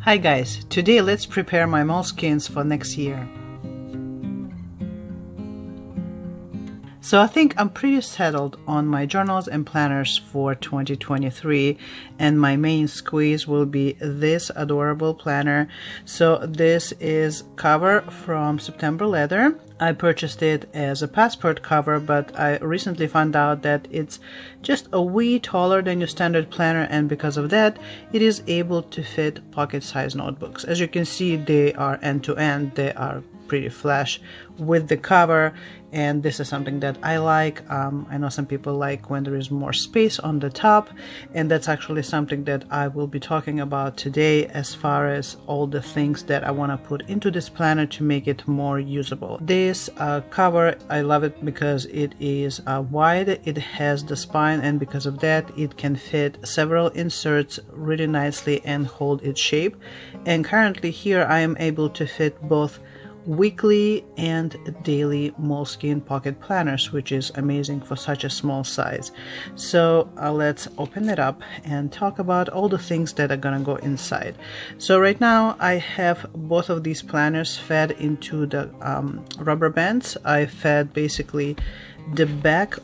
Hi guys, today let's prepare my moleskines for next year. So I think I'm pretty settled on my journals and planners for 2023, and my main squeeze will be this adorable planner. So this is cover from September Leather. I purchased it as a passport cover, but I recently found out that it's just a wee taller than your standard planner, and because of that it is able to fit pocket-sized notebooks. As you can see, they are end-to-end, they are pretty flush with the cover, and this is something that I like. I know some people like when there is more space on the top, and that's actually something that I will be talking about today as far as all the things that I want to put into this planner to make it more usable. This cover, I love it because it is wide, it has the spine, and because of that it can fit several inserts really nicely and hold its shape. And currently here I am able to fit both weekly and daily Moleskine pocket planners, which is amazing for such a small size. So let's open it up and talk about all the things that are gonna go inside. So right now I have both of these planners fed into the rubber bands. I fed basically the back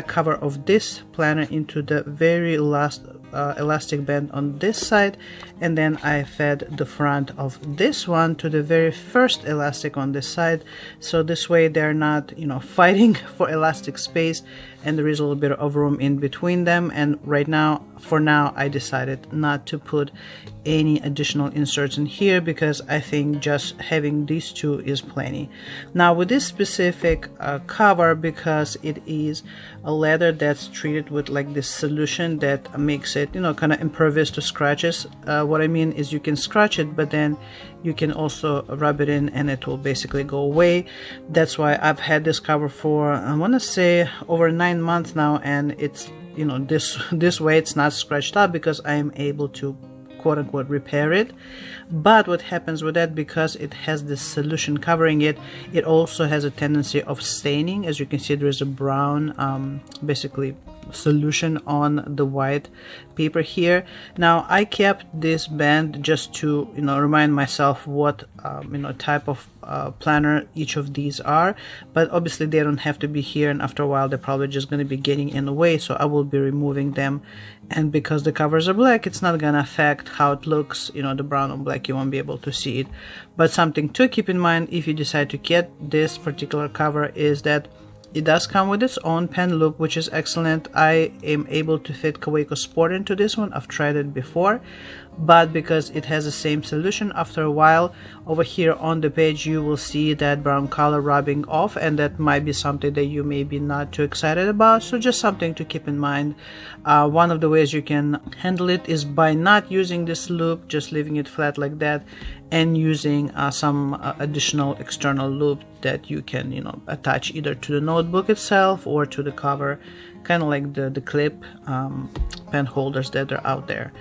cover of this planner into the very last elastic band on this side, and then I fed the front of this one to the very first elastic on this side, so this way they're not, you know, fighting for elastic space, and there is a little bit of room in between them. And right now, for now, I decided not to put any additional inserts in here because I think just having these two is plenty. Now with this specific cover, because it is a leather that's treated with like this solution that makes it, you know, kind of impervious to scratches. What I mean is you can scratch it, but then you can also rub it in and it will basically go away. That's why I've had this cover for, I want to say, over 9 months now, and it's, you know, this way it's not scratched up because I am able to quote-unquote repair it. But what happens with that, because it has this solution covering it, it also has a tendency of staining. As you can see, there is a brown basically solution on the white paper here. Now I kept this band just to, you know, remind myself what you know, type of planner each of these are, but obviously they don't have to be here, and after a while they're probably just going to be getting in the way, so I will be removing them. And because the covers are black, it's not going to affect how it looks, you know, the brown on black, you won't be able to see it. But something to keep in mind if you decide to get this particular cover is that it does come with its own pen loop, which is excellent. I am able to fit Kokuyo Sport into this one. I've tried it before, but because it has the same solution, after a while over here on the page you will see that brown color rubbing off, and that might be something that you may be not too excited about. So just something to keep in mind. One of the ways you can handle it is by not using this loop, just leaving it flat like that, and using some additional external loop that you can, you know, attach either to the notebook itself or to the cover, kind of like the clip pen holders that are out there.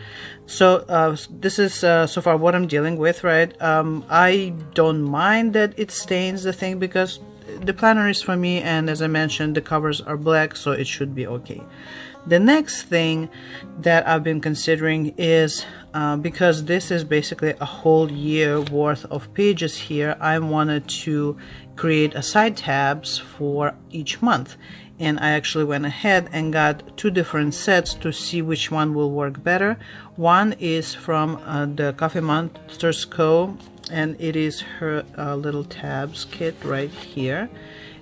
So this is so far what I'm dealing with, right? I don't mind that it stains the thing because the planner is for me, and as I mentioned, the covers are black, so it should be okay. The next thing that I've been considering is because this is basically a whole year worth of pages here, I wanted to create a side tabs for each month. And I actually went ahead and got 2 different sets to see which one will work better. One is from the Coffee Monsters Co., and it is her little tabs kit right here.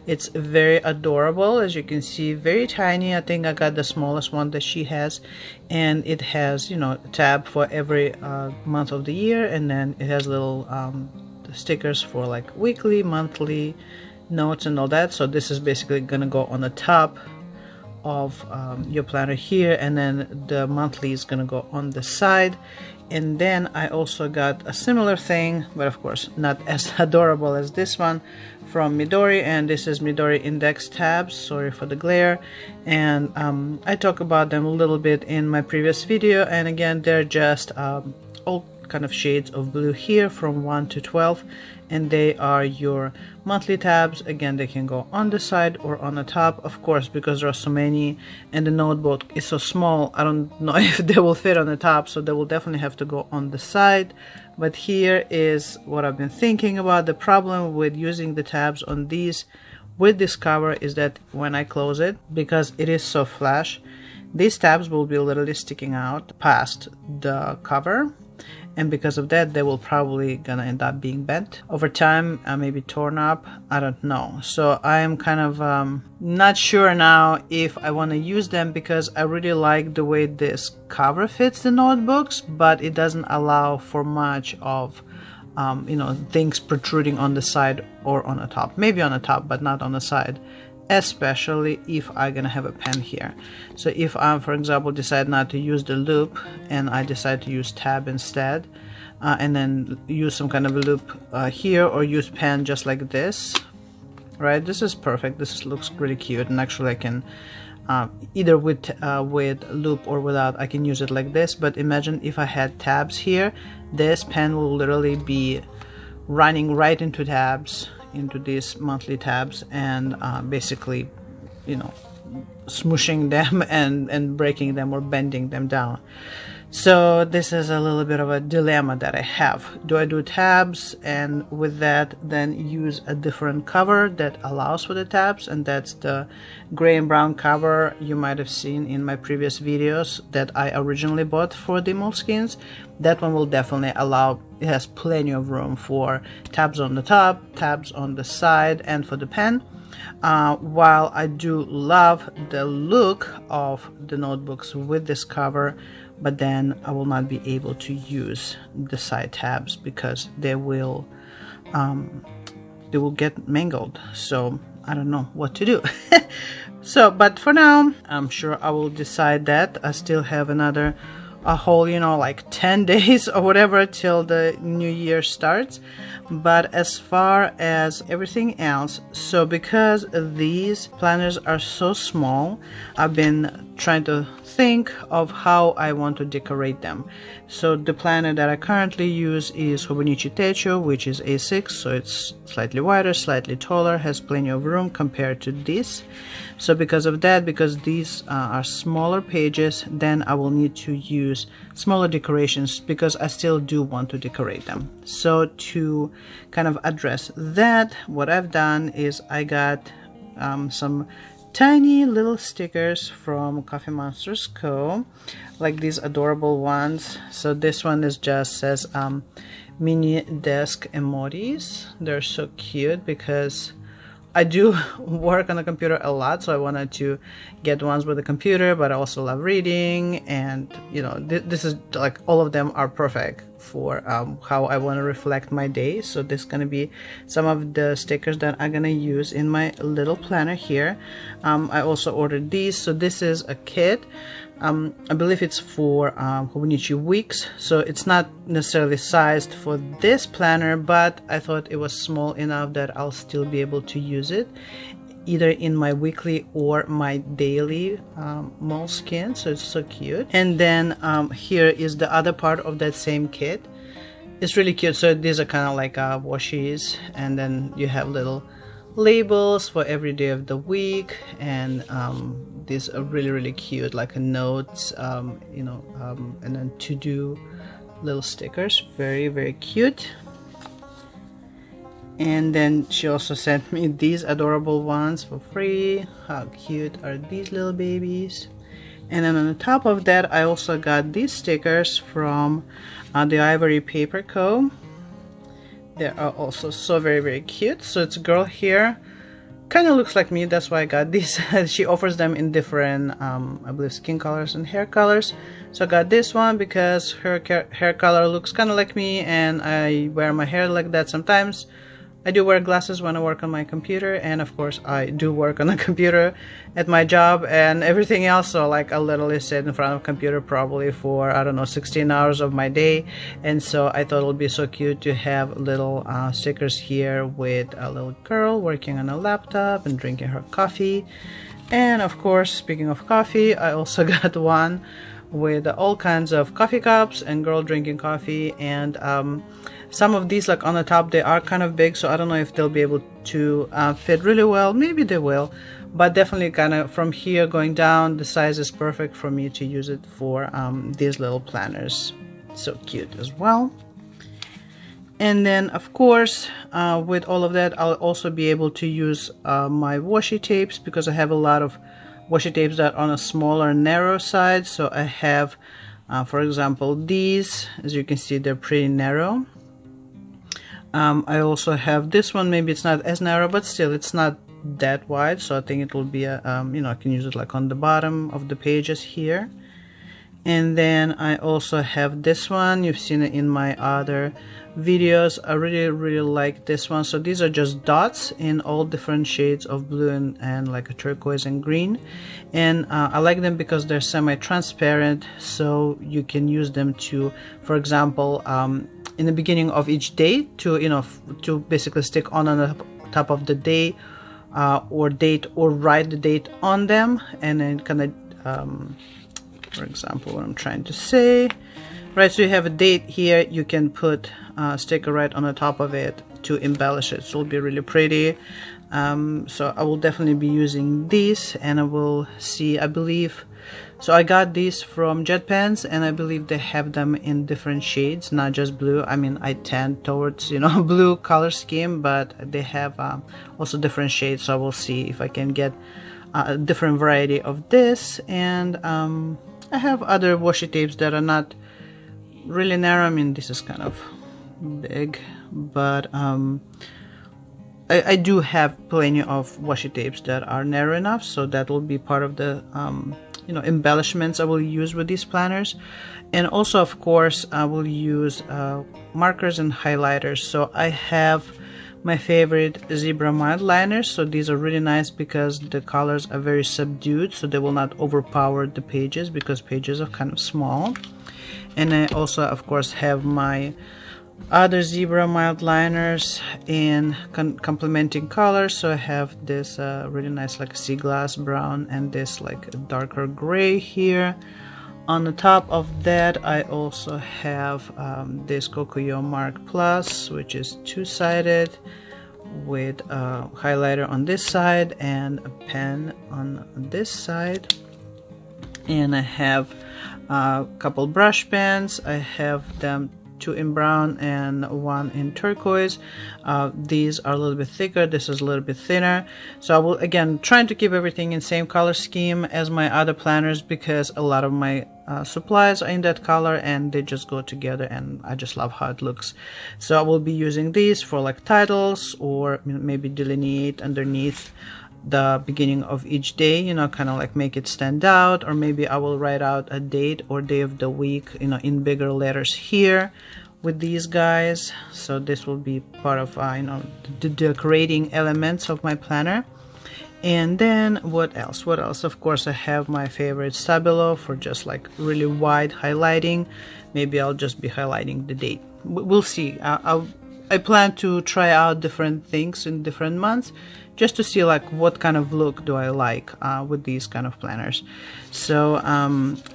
It's very adorable, as you can see, very tiny. I think I got the smallest one that she has, and it has, you know, a tab for every month of the year, and then it has little stickers for like weekly, monthly notes and all that. So this is basically gonna go on the top of your planner here, and then the monthly is gonna go on the side. And then I also got a similar thing, but of course not as adorable as this one, from Midori, and this is Midori index tabs. Sorry for the glare. And I talk about them a little bit in my previous video, and again, they're just all kind of shades of blue here from 1 to 12, and they are your monthly tabs. Again, they can go on the side or on the top, of course, because there are so many and the notebook is so small. I don't know if they will fit on the top, so they will definitely have to go on the side. But here is what I've been thinking about. The problem with using the tabs on these with this cover is that when I close it, because it is so flush, these tabs will be literally sticking out past the cover, and because of that they will probably gonna end up being bent over time, maybe torn up, I don't know. So I am kind of not sure now if I want to use them, because I really like the way this cover fits the notebooks, but it doesn't allow for much of you know, things protruding on the side or on the top. Maybe on the top, but not on the side, especially if I'm gonna have a pen here. So if I, for example, decide not to use the loop and I decide to use tab instead, and then use some kind of a loop here, or use pen just like this, right? This is perfect. This looks really cute, and actually I can either with loop or without, I can use it like this. But imagine if I had tabs here, this pen will literally be running right into tabs, into these monthly tabs, and basically, you know, smooshing them and breaking them or bending them down. So this is a little bit of a dilemma that I have. Do I do tabs and with that then use a different cover that allows for the tabs, and that's the gray and brown cover you might have seen in my previous videos that I originally bought for the Moleskines. That one will definitely allow, it has plenty of room for tabs on the top, tabs on the side, and for the pen. While I do love the look of the notebooks with this cover, but then I will not be able to use the side tabs because they will get mangled. So I don't know what to do. So, but for now, I'm sure I will decide that. I still have another a whole, you know, like 10 days or whatever till the new year starts. But as far as everything else, so because these planners are so small, I've been trying to think of how I want to decorate them. So the planner that I currently use is Hobonichi Techo, which is A6, so it's slightly wider, slightly taller, has plenty of room compared to this. So because of that, because these are smaller pages, then I will need to use smaller decorations because I still do want to decorate them. So to kind of address that, what I've done is I got some tiny little stickers from Coffee Monsters Co., like these adorable ones. So this one is just says mini desk emojis. They're so cute because I do work on the computer a lot, so I wanted to get ones with a computer, but I also love reading, and you know, this is like, all of them are perfect for how I want to reflect my day. So this is going to be some of the stickers that I'm going to use in my little planner here. I also ordered these. So this is a kit. I believe it's for Hobonichi Weeks, so it's not necessarily sized for this planner, but I thought it was small enough that I'll still be able to use it either in my weekly or my daily Moleskine. So it's so cute. And then here is the other part of that same kit. It's really cute. So these are kind of like washies, and then you have little labels for every day of the week, and these are really cute, like a notes, you know, and then to-do little stickers, very cute. And then she also sent me these adorable ones for free. How cute are these little babies? And then on the top of that, I also got these stickers from the Ivory Paper Co. They are also so very cute. So it's a girl here, kind of looks like me, that's why I got these. She offers them in different I believe skin colors and hair colors. So I got this one because her hair color looks kind of like me, and I wear my hair like that sometimes. I do wear glasses when I work on my computer, and of course I do work on the computer at my job and everything else. So like I literally sit in front of a computer probably for, I don't know, 16 hours of my day. And so I thought it would be so cute to have little stickers here with a little girl working on a laptop and drinking her coffee. And of course, speaking of coffee, I also got one with all kinds of coffee cups and girl drinking coffee. And some of these, like on the top, they are kind of big, so I don't know if they'll be able to fit really well. Maybe they will, but definitely kind of from here going down, the size is perfect for me to use it for these little planners. So cute as well. And then of course with all of that, I'll also be able to use my washi tapes, because I have a lot of washi tapes that are on a smaller narrow side. So I have for example these, as you can see, they're pretty narrow. I also have this one, maybe it's not as narrow, but still it's not that wide, so I think it will be a you know, I can use it like on the bottom of the pages here. And then I also have this one, you've seen it in my other videos. I really like this one. So these are just dots in all different shades of blue and like a turquoise and green, and I like them because they're semi-transparent, so you can use them to, for example, in the beginning of each day, to, you know, to basically stick on the top of the day or date, or write the date on them, and then kind of for example, what I'm trying to say, right, so you have a date here, you can put a sticker right on the top of it to embellish it, so it'll be really pretty. So I will definitely be using these, and I will see, I believe, so I got these from Jet Pens, and I believe they have them in different shades, not just blue. I mean, I tend towards, you know, blue color scheme, but they have also different shades, so I will see if I can get a different variety of this. And I have other washi tapes that are not really narrow. I mean, this is kind of big, but I do have plenty of washi tapes that are narrow enough, so that will be part of the you know, embellishments I will use with these planners. And also, of course, I will use markers and highlighters. So I have my favorite zebra mild liners, so these are really nice because the colors are very subdued, so they will not overpower the pages, because pages are kind of small. And I also, of course, have my other zebra mild liners in complementing colors. So I have this really nice like sea glass brown, and this like darker gray here. On the top of that, I also have this Kokuyo Mark Plus, which is two-sided, with a highlighter on this side and a pen on this side. And I have a couple brush pens. I have them two in brown and one in turquoise. These are a little bit thicker, this is a little bit thinner. So I will, again, trying to keep everything in same color scheme as my other planners, because a lot of my supplies are in that color and they just go together, and I just love how it looks. So I will be using these for like titles, or maybe delineate underneath the beginning of each day, you know, kind of like make it stand out. Or maybe I will write out a date or day of the week, you know, in bigger letters here with these guys. So this will be part of you know, the decorating elements of my planner. And then what else, of course, I have my favorite Stabilo for just like really wide highlighting. Maybe I'll just be highlighting the date, we'll see. I plan to try out different things in different months, just to see like what kind of look do I like with these kind of planners. So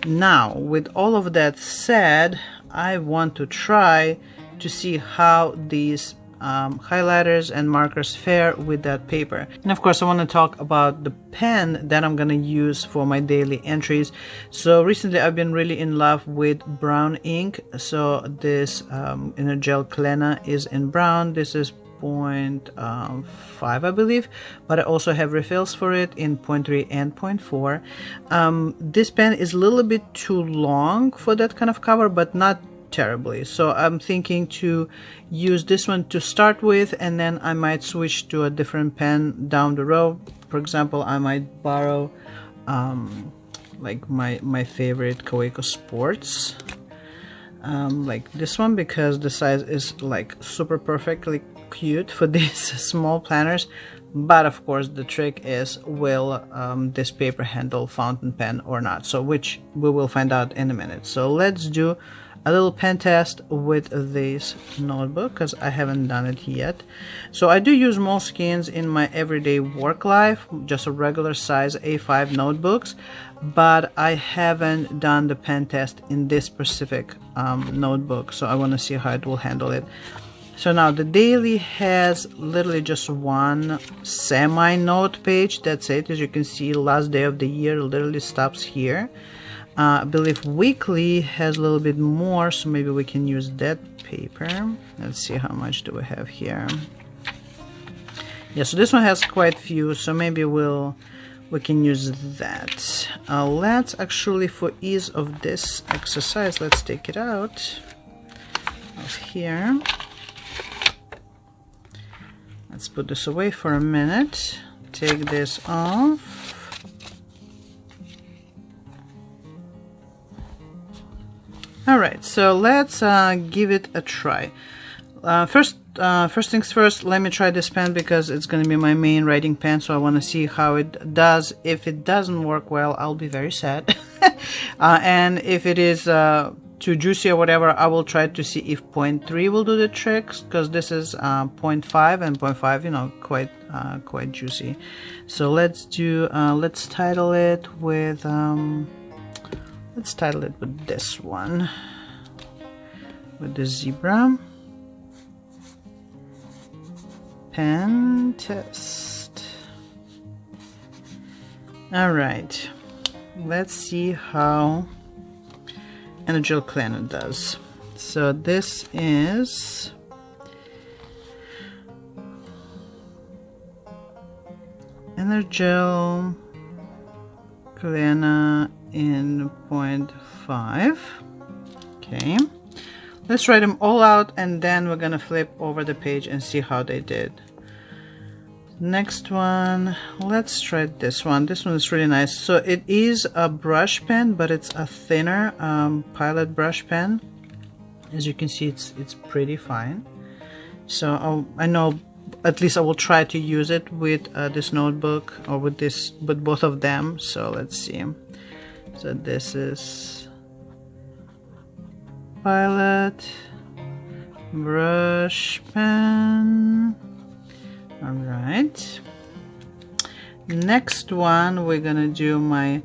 now, with all of that said, I want to try to see how these highlighters and markers fare with that paper. And of course, I want to talk about the pen that I'm gonna use for my daily entries. So recently I've been really in love with brown ink. So this Energel Clena is in brown. This is 0.5 I believe, but I also have refills for it in 0.3 and 0.4. This pen is a little bit too long for that kind of cover, but not terribly. So I'm thinking to use this one to start with, and then I might switch to a different pen down the road. For example, I might borrow like my favorite Kokuyo Sports, like this one, because the size is like super perfectly cute for these small planners. But of course the trick is, will this paper handle fountain pen or not, so which we will find out in a minute. So let's do a little pen test with this notebook because I haven't done it yet. So I do use Moleskines in my everyday work life, just a regular size A5 notebooks, but I haven't done the pen test in this specific notebook, so I want to see how it will handle it. So now the daily has literally just one semi-note page. That's it. As you can see, last day of the year literally stops here. I believe weekly has a little bit more, so maybe we can use that paper. Let's see, how much do we have here? Yeah, so this one has quite few, so maybe we can use that. Let's actually, for ease of this exercise, let's take it out of here. Let's put this away for a minute. Take this off. Alright, so let's give it a try. First things first, let me try this pen because it's going to be my main writing pen, so I want to see how it does. If it doesn't work well, I'll be very sad. And if it is too juicy or whatever, I will try to see if 0.3 will do the tricks, because this is 0.5, and 0.5, you know, quite juicy. So let's do let's title it with this one, with the zebra pen test. All right, let's see how Energel Clena does. So this is Energel Clena in 0.5. Okay, let's write them all out and then we're gonna flip over the page and see how they did. Next one, let's try this one. This one is really nice. So it is a brush pen, but it's a thinner Pilot brush pen. As you can see, it's pretty fine. So I know, at least I will try to use it with this notebook, or with both of them. So let's see. So this is Pilot brush pen. All right. Next one, we're gonna do my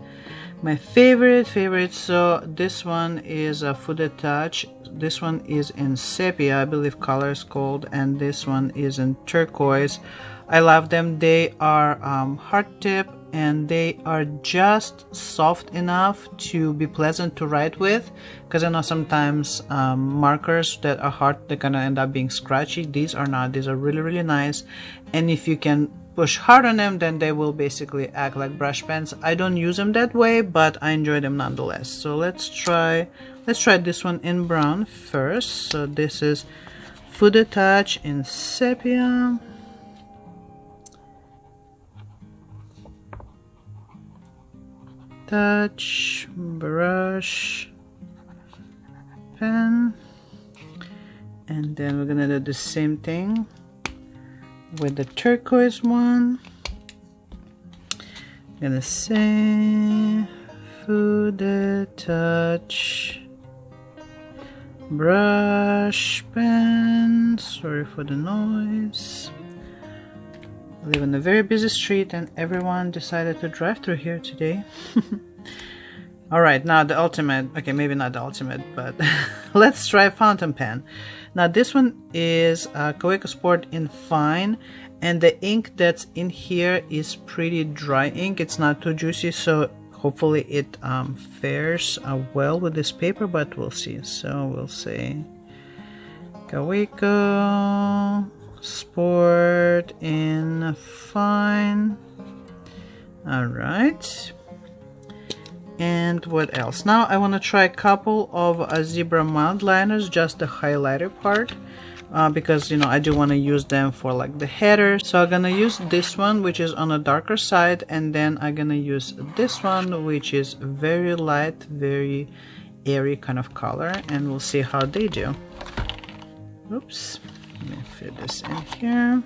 favorite. So this one is a Fude-Touch. This one is in Sepia, I believe color is called, and this one is in turquoise. I love them. They are hard tip, and they are just soft enough to be pleasant to write with, because I know sometimes markers that are hard, they're gonna end up being scratchy. These are not. These are really nice, and if you can push hard on them, then they will basically act like brush pens. I don't use them that way, but I enjoy them nonetheless. So let's try this one in brown first. So this is Fude-Touch in Sepia. Touch brush pen, and then we're gonna do the same thing with the turquoise one. I'm gonna say Fude-Touch brush pen. Sorry for the noise. I live on a very busy street and everyone decided to drive through here today. Alright, now the ultimate, okay, maybe not the ultimate, but let's try fountain pen. Now this one is Kokuyo Sport in fine, and the ink that's in here is pretty dry ink. It's not too juicy, so hopefully it fares well with this paper, but we'll see. So we'll say Kokuyo Sport in fine. All right, and what else? Now I want to try a couple of zebra mild liners, just the highlighter part, because, you know, I do want to use them for like the header. So I'm gonna use this one, which is on a darker side, and then I'm gonna use this one, which is very light, very airy kind of color, and we'll see how they do. Oops. Let me fit this in here.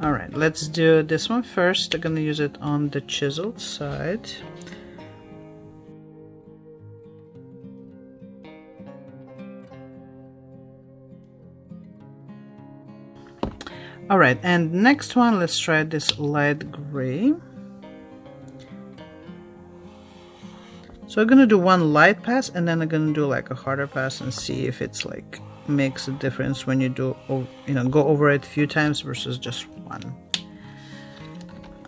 All right, let's do this one first. I'm gonna use it on the chiseled side. All right, and next one, let's try this light gray. So I'm gonna do one light pass, and then I'm gonna do like a harder pass and see if it's like makes a difference when you do, you know, go over it a few times versus just one.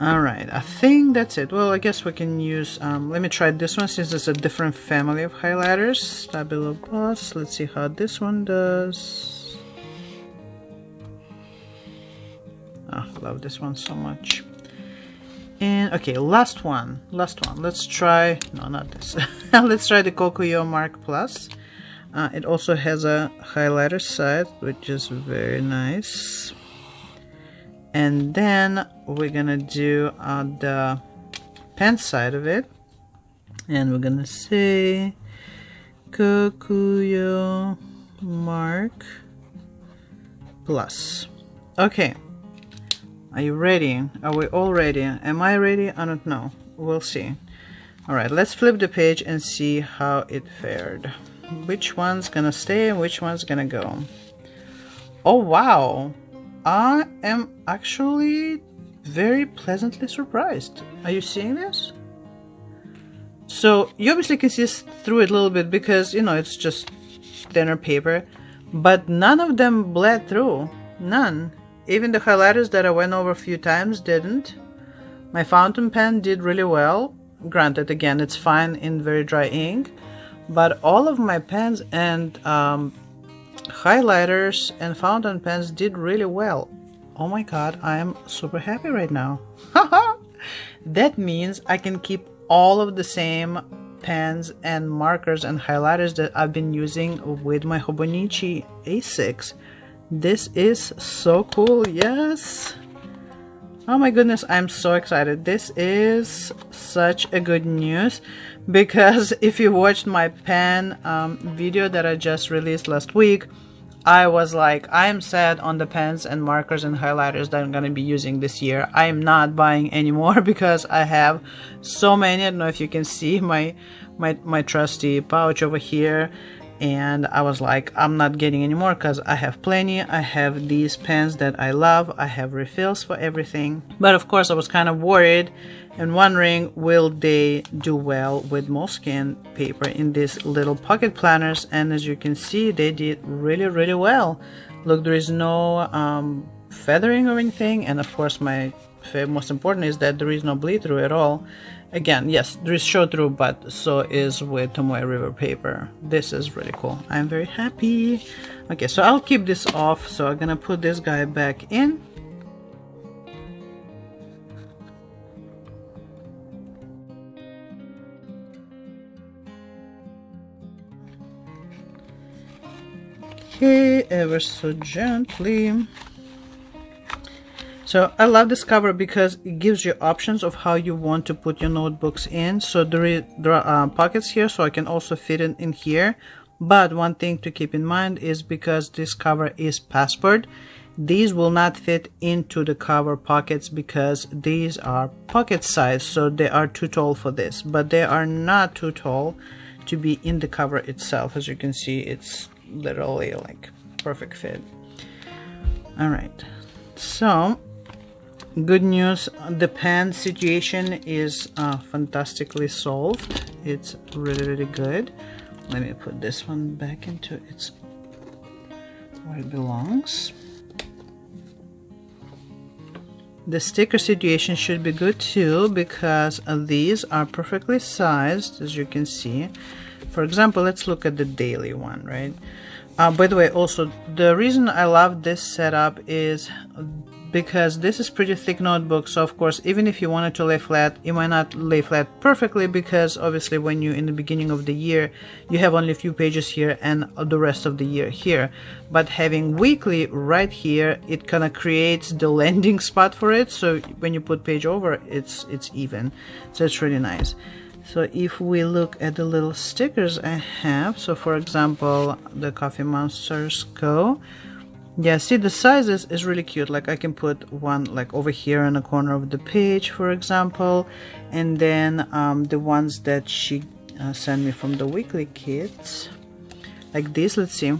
All right, I think that's it. Well, I guess we can use, let me try this one since it's a different family of highlighters. Stabilo Boss. Let's see how this one does. Oh, I love this one so much. And okay, last one. Let's try, no, not this. Let's try the Kokuyo Mark Plus. It also has a highlighter side, which is very nice. And then we're gonna do the pen side of it, and we're gonna say Kokuyo Mark Plus. Okay, are you ready? Are we all ready? Am I ready? I don't know. We'll see. All right, let's flip the page and see how it fared. Which one's gonna stay and which one's gonna go? Oh wow! I am actually very pleasantly surprised. Are you seeing this? So you obviously can see through it a little bit because, you know, it's just thinner paper, but none of them bled through. None. Even the highlighters that I went over a few times didn't. My fountain pen did really well. Granted, again, it's fine in very dry ink, but all of my pens and highlighters and fountain pens did really well. Oh my god, I am super happy right now. That means I can keep all of the same pens and markers and highlighters that I've been using with my Hobonichi A6. This is so cool. Yes. Oh my goodness, I'm so excited. This is such a good news, because if you watched my pen video that I just released last week, I was like, I am set on the pens and markers and highlighters that I'm going to be using this year. I am not buying anymore because I have so many. I don't know if you can see my trusty pouch over here. And I was like, I'm not getting any more because I have plenty. I have these pens that I love. I have refills for everything. But of course, I was kind of worried and wondering, will they do well with Moleskine paper in these little pocket planners? And as you can see, they did really, really well. Look, there is no feathering or anything. And of course, my most important is that there is no bleed through at all. Again, yes, there is show through, but so is with Tomoe River paper. This is really cool. I'm very happy. Okay, so I'll keep this off. So I'm gonna put this guy back in. Okay, ever so gently. So I love this cover because it gives you options of how you want to put your notebooks in. So there are pockets here, so I can also fit it in here. But one thing to keep in mind is because this cover is passport, these will not fit into the cover pockets because these are pocket size, so they are too tall for this. But they are not too tall to be in the cover itself. As you can see, it's literally like perfect fit. All right, so good news, the pen situation is fantastically solved. It's really, really good. Let me put this one back into its where it belongs. The sticker situation should be good too, because these are perfectly sized, as you can see. For example, let's look at the daily one, right? By the way, also, the reason I love this setup is because this is pretty thick notebook, so of course, even if you wanted to lay flat, you might not lay flat perfectly, because obviously when you're in the beginning of the year, you have only a few pages here and the rest of the year here. But having weekly right here, it kind of creates the landing spot for it, so when you put page over, it's even. So it's really nice. So if we look at the little stickers I have, so for example, the Coffee Monsters Go. Yeah, see, the sizes is really cute. Like I can put one like over here in the corner of the page, for example, and then the ones that she sent me from the weekly kits, like this. Let's see.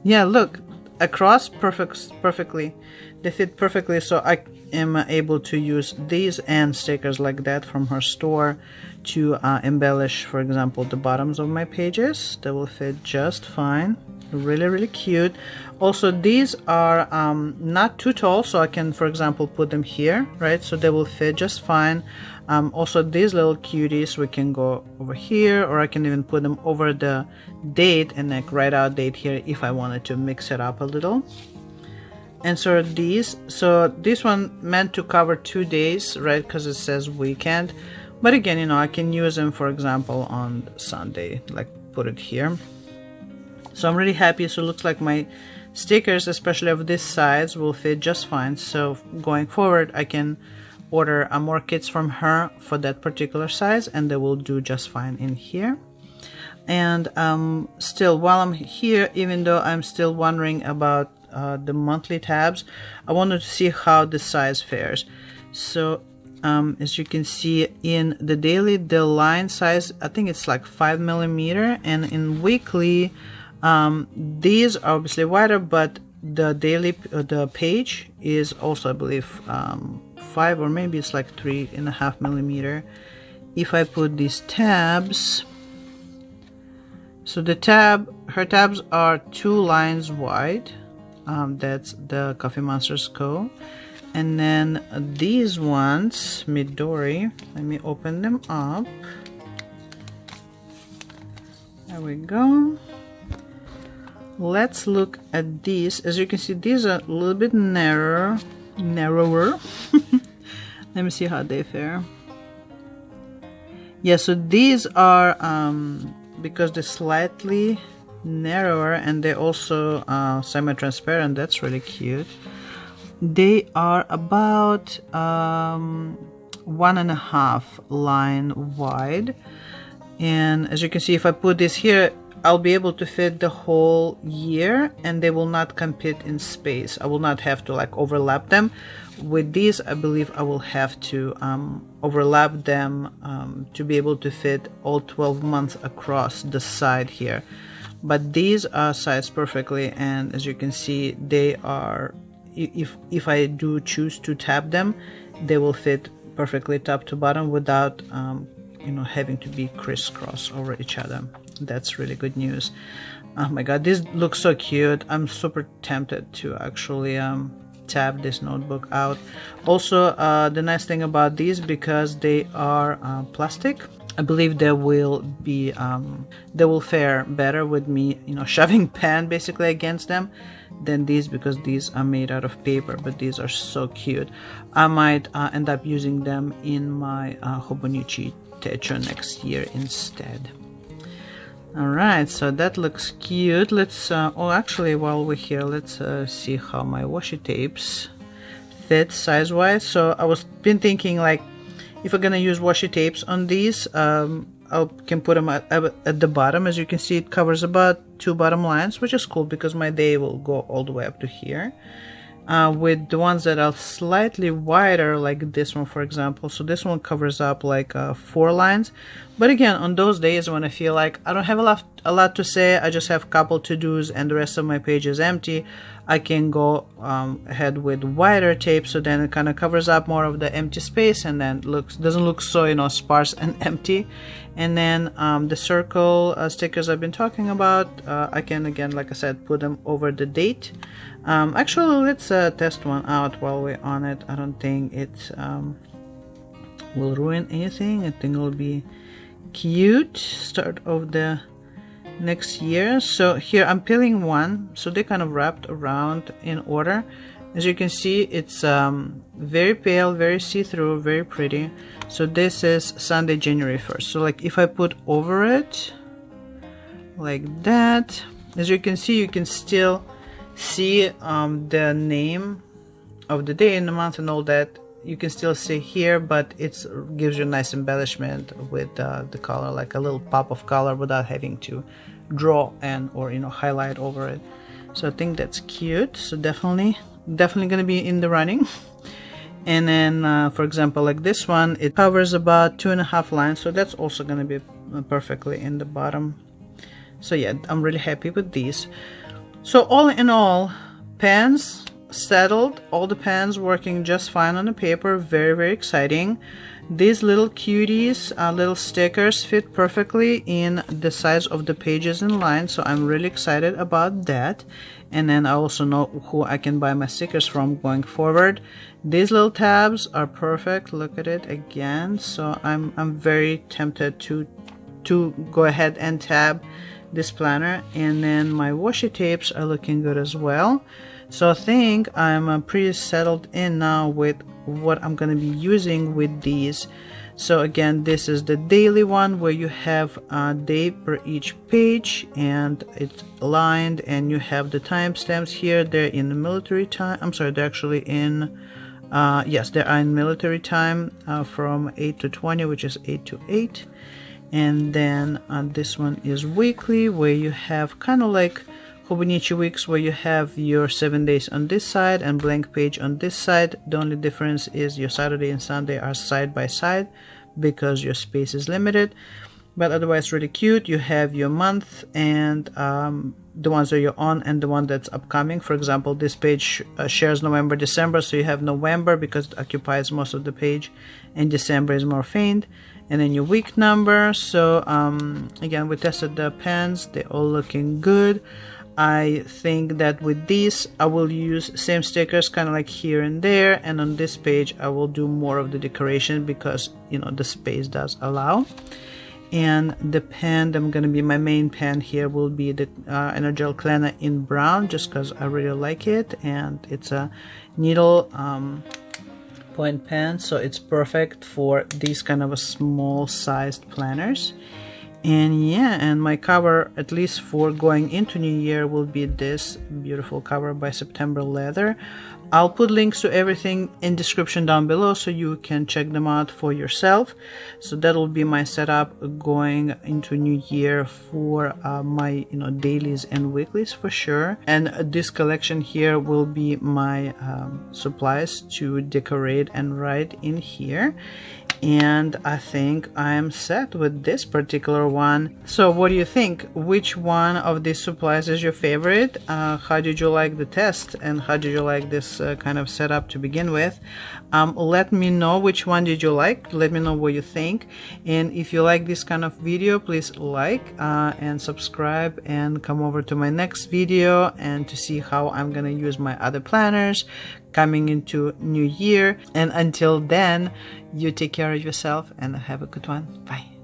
Yeah, look, across perfectly. They fit perfectly, so I am able to use these and stickers like that from her store to embellish, for example, the bottoms of my pages. They will fit just fine. Really cute. Also, these are not too tall, so I can, for example, put them here, right? So they will fit just fine. Also, these little cuties, we can go over here, or I can even put them over the date and like write out date here if I wanted to mix it up a little. And so this one meant to cover 2 days, right? Because it says weekend. But again, you know, I can use them, for example, on Sunday, like put it here. So I'm really happy. So it looks like my stickers, especially of this size, will fit just fine. So going forward, I can order more kits from her for that particular size, and they will do just fine in here. And still, while I'm here, even though I'm still wondering about the monthly tabs, I wanted to see how the size fares. So as you can see in the daily, the line size, I think it's like 5mm, and in weekly, these are obviously wider, but the daily the page is also, I believe, 5, or maybe it's like 3.5mm. If I put these tabs, so her tabs are 2 lines wide. That's the Coffee Monsters Co. And then these ones, Midori, let me open them up. There we go. Let's look at these. As you can see, these are a little bit narrower. Let me see how they fare. Yeah, so these are because they're slightly narrower, and they're also semi-transparent. That's really cute. They are about 1.5 line wide, and as you can see, if I put this here, I'll be able to fit the whole year, and they will not compete in space. I will not have to like overlap them. With these, I believe I will have to overlap them to be able to fit all 12 months across the side here. But these are sized perfectly, and as you can see, they are, if I do choose to tab them, they will fit perfectly top to bottom without you know, having to be crisscross over each other. That's really good news. Oh my god, this looks so cute. I'm super tempted to actually tab this notebook out. Also, the nice thing about these, because they are plastic, I believe they will be they will fare better with me, you know, shoving pen basically against them than these, because these are made out of paper. But these are so cute. I might end up using them in my Hobonichi Techo next year instead. Alright, so that looks cute. Let's oh, actually, while we're here, let's see how my washi tapes fit size wise. So I was been thinking, like, if I'm gonna use washi tapes on these, I can put them at the bottom. As you can see, it covers about 2 bottom lines, which is cool because my day will go all the way up to here. With the ones that are slightly wider, like this one, for example. So this one covers up like 4 lines. But again, on those days when I feel like I don't have a lot to say, I just have a couple to-dos and the rest of my page is empty, I can go ahead with wider tape, so then it kind of covers up more of the empty space, and then doesn't look so, you know, sparse and empty. And then the circle stickers I've been talking about, I can, again, like I said, put them over the date. Actually, let's test one out while we're on it. I don't think it will ruin anything. I think it'll be cute. Start of the next year. So here I'm peeling one, so they kind of wrapped around in order. As you can see, it's very pale, very see-through, very pretty. So this is Sunday, January 1st. So like if I put over it like that, as you can see, you can still see the name of the day and the month and all that. You can still see here, but it gives you a nice embellishment with the color, like a little pop of color without having to draw or you know, highlight over it. So I think that's cute. So definitely gonna be in the running. And then for example, like this one, it covers about 2.5 lines, so that's also gonna be perfectly in the bottom. So yeah, I'm really happy with these. So all in all, pens settled, all the pens working just fine on the paper. Very, very exciting. These little cuties, little stickers fit perfectly in the size of the pages and lines, so I'm really excited about that. And then I also know who I can buy my stickers from going forward. These little tabs are perfect. Look at it again. So I'm very tempted to go ahead and tab this planner. And then my washi tapes are looking good as well. So I think I'm pretty settled in now with what I'm going to be using with these. So again, this is the daily one where you have a day per each page and it's aligned, and you have the timestamps here. They're in the military time. I'm sorry, they're actually in yes, they are in military time, from 8 to 20, which is 8 to 8. And then this one is weekly, where you have kind of like Hobonichi weeks, where you have your 7 days on this side and blank page on this side. The only difference is your Saturday and Sunday are side by side because your space is limited, but otherwise really cute. You have your month and the ones that you're on and the one that's upcoming. For example, this page shares November, December, so you have November because it occupies most of the page, and December is more faint. And then your week number. So again, we tested the pens, they're all looking good. I think that with these I will use same stickers kind of like here and there, and on this page I will do more of the decoration because, you know, the space does allow. And the pen that I'm going to be my main pen here will be the Energel Clena in brown, just because I really like it, and it's a needle point pen, so it's perfect for these kind of a small sized planners. And yeah, and my cover, at least for going into New Year, will be this beautiful cover by September Leather. I'll put links to everything in description down below so you can check them out for yourself. So that'll be my setup going into New Year for my dailies and weeklies for sure. And this collection here will be my supplies to decorate and write in here. And I think I'm set with this particular one. So what do you think? Which one of these supplies is your favorite? How did you like the test, and how did you like this kind of setup to begin with? Let me know which one did you like. Let me know what you think. And if you like this kind of video, please like and subscribe, and come over to my next video and to see how I'm gonna use my other planners coming into New Year. And until then, you take care of yourself and have a good one. Bye.